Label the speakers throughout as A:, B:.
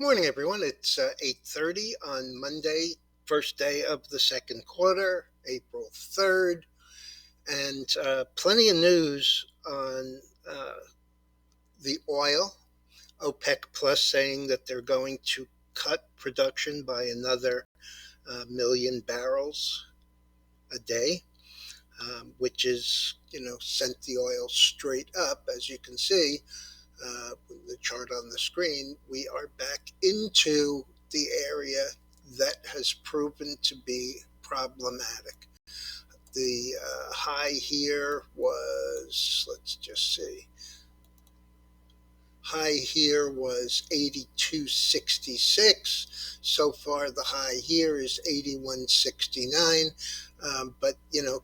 A: Morning, everyone. It's 8:30 on Monday, first day of the second quarter, April 3rd, and plenty of news on the oil. OPEC Plus saying that they're going to cut production by another million barrels a day, which is, sent the oil straight up. As you can see, the chart on the screen, we are back into the area that has proven to be problematic. The high here was, let's just see, high here was 82.66. So far, the high here is 81.69. But,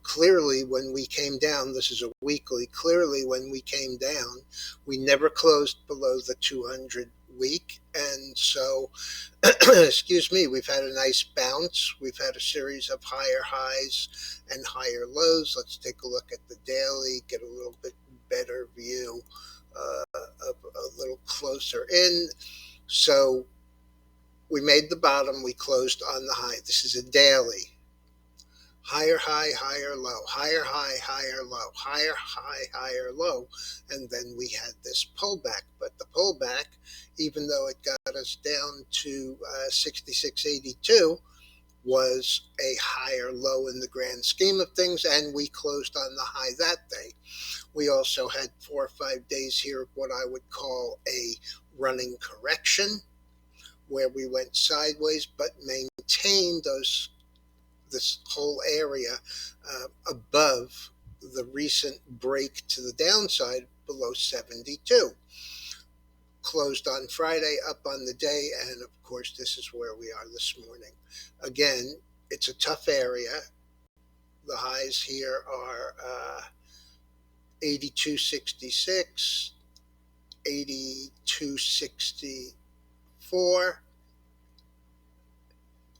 A: clearly when we came down, this is a weekly, clearly when we came down, we never closed below the 200 week. And so, excuse me, we've had a nice bounce. We've had a series of higher highs and higher lows. Let's take a look at the daily, get a little bit better view, a little closer in. So we made the bottom, we closed on the high. This is a daily. Higher high, higher low, higher high, higher low, higher high, higher low. And then we had this pullback. But the pullback, even though it got us down to 66.82, was a higher low in the grand scheme of things, and we closed on the high that day. We also had 4 or 5 days here of what I would call a running correction, where we went sideways but maintained this whole area above the recent break to the downside below 72. Closed on Friday, up on the day, and of course, this is where we are this morning. Again, it's a tough area. The highs here are 82.66, 82.64,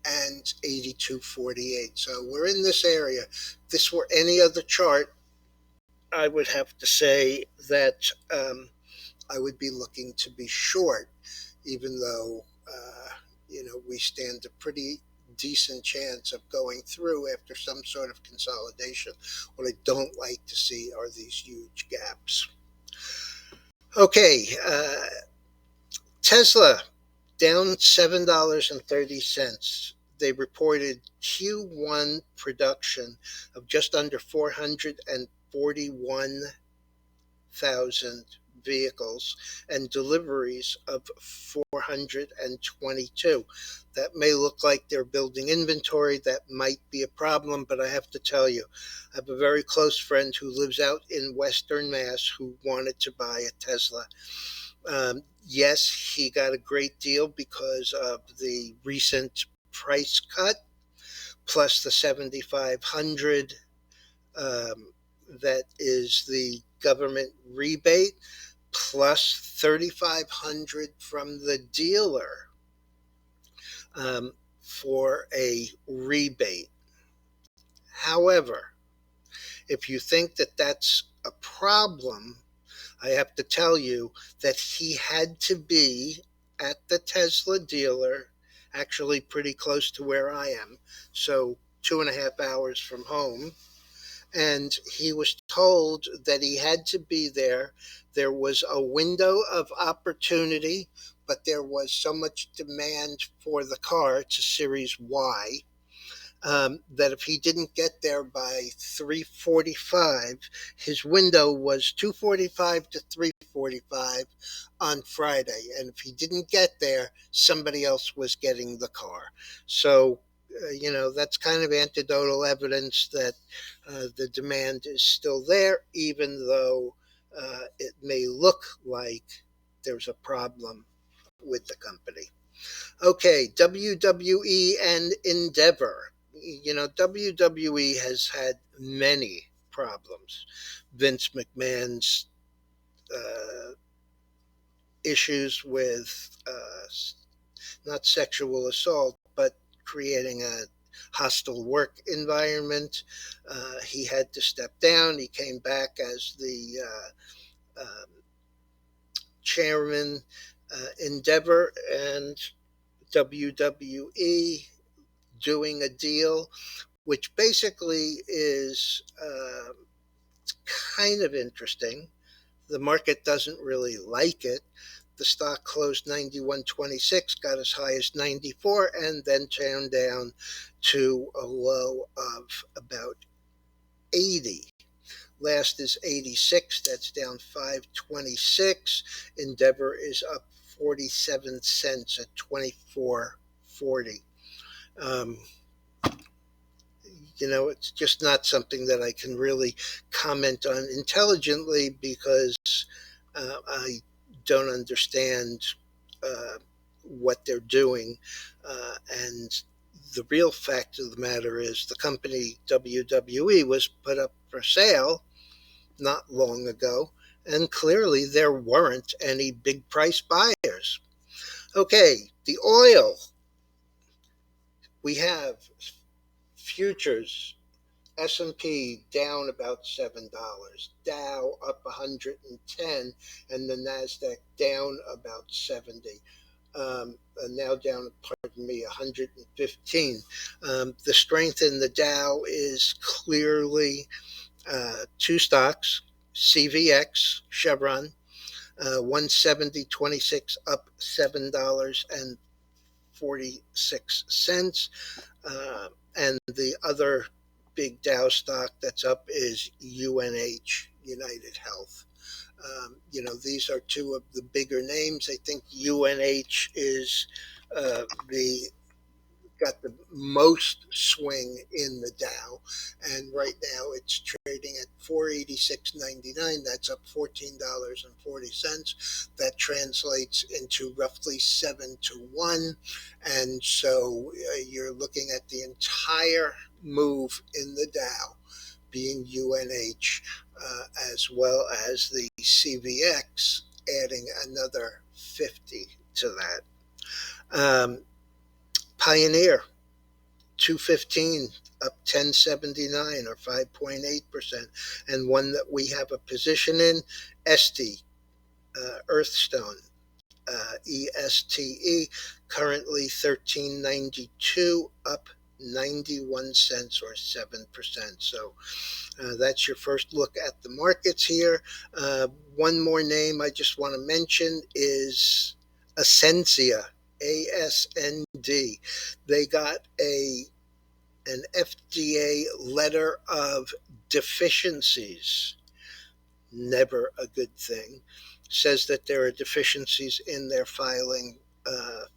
A: and 82.48. So we're in this area. If this were any other chart, I would have to say that I would be looking to be short, even though, we stand a pretty decent chance of going through after some sort of consolidation. What I don't like to see are these huge gaps. Okay, Tesla down $7.30. They reported Q1 production of just under 441,000 vehicles and deliveries of 422. That may look like they're building inventory. That might be a problem, but I have to tell you, I have a very close friend who lives out in Western Mass who wanted to buy a Tesla. Yes, he got a great deal because of the recent price cut, plus the 7,500 that is the government rebate, plus 3,500 from the dealer for a rebate. However, if you think that that's a problem, I have to tell you that he had to be at the Tesla dealer, actually pretty close to where I am, so 2.5 hours from home. And he was told that he had to be there. There was a window of opportunity, but there was so much demand for the car. It's a Series Y. That if he didn't get there by 3:45, his window was 2:45 to 3:45 on Friday, and if he didn't get there, somebody else was getting the car. So, that's kind of anecdotal evidence that the demand is still there, even though it may look like there's a problem with the company. Okay, WWE and Endeavor. WWE has had many problems. Vince McMahon's uh, issues with not sexual assault, but creating a hostile work environment. He had to step down. He came back as the chairman. Endeavor and WWE doing a deal, which basically is kind of interesting. The market doesn't really like it. The stock closed 91.26, got as high as 94, and then turned down to a low of about 80. Last is 86, that's down 526. Endeavor is up 47 cents at 24.40. Um, it's just not something that I can really comment on intelligently because I don't understand what they're doing. And the real fact of the matter is the company WWE was put up for sale not long ago, and clearly there weren't any big price buyers. Okay, the oil. We have futures. S&P down about $7, Dow up 110, and the Nasdaq down about 70. Now down, pardon me, 115. The strength in the Dow is clearly two stocks, CVX, Chevron, 170.26 up $7.46. And the other big Dow stock that's up is UNH, United Health. These are two of the bigger names. I think UNH is the got the most swing in the Dow, and right now it's trading at 486.99. That's up $14.40. That translates into roughly 7 to 1, and so you're looking at the entire move in the Dow being UNH, as well as the CVX adding another 50 to that. Pioneer 215 up 10.79 or 5.8%, and one that we have a position in, Esty, Earthstone, ESTE, currently 13.92 up 91 cents or 7%. So that's your first look at the markets here. One more name I just want to mention is Ascensia, ASND. They got an FDA letter of deficiencies. Never a good thing. Says that there are deficiencies in their filing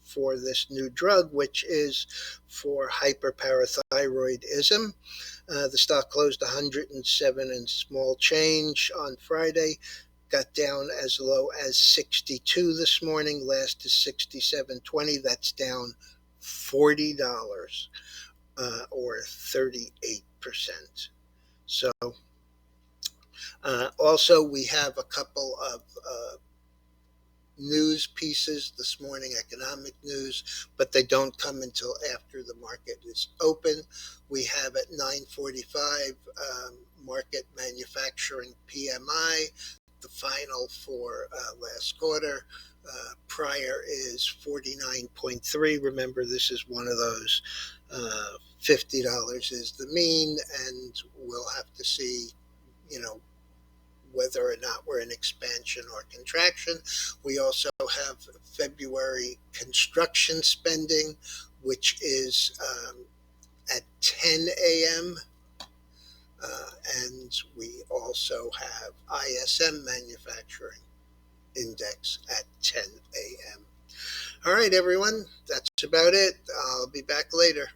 A: for this new drug, which is for hyperparathyroidism. The stock closed 107 and small change on Friday, got down as low as 62 this morning. Last is 67.20. That's down $40 or 38%. So also we have a couple of news pieces this morning, economic news, but they don't come until after the market is open. We have at 9:45 market manufacturing PMI, the final for last quarter. Prior is 49.3. Remember, this is one of those $50 is the mean, and we'll have to see, whether or not we're in expansion or contraction. We also have February construction spending, which is at 10 a.m. And we also have ISM manufacturing index at 10 a.m. All right, everyone, that's about it. I'll be back later.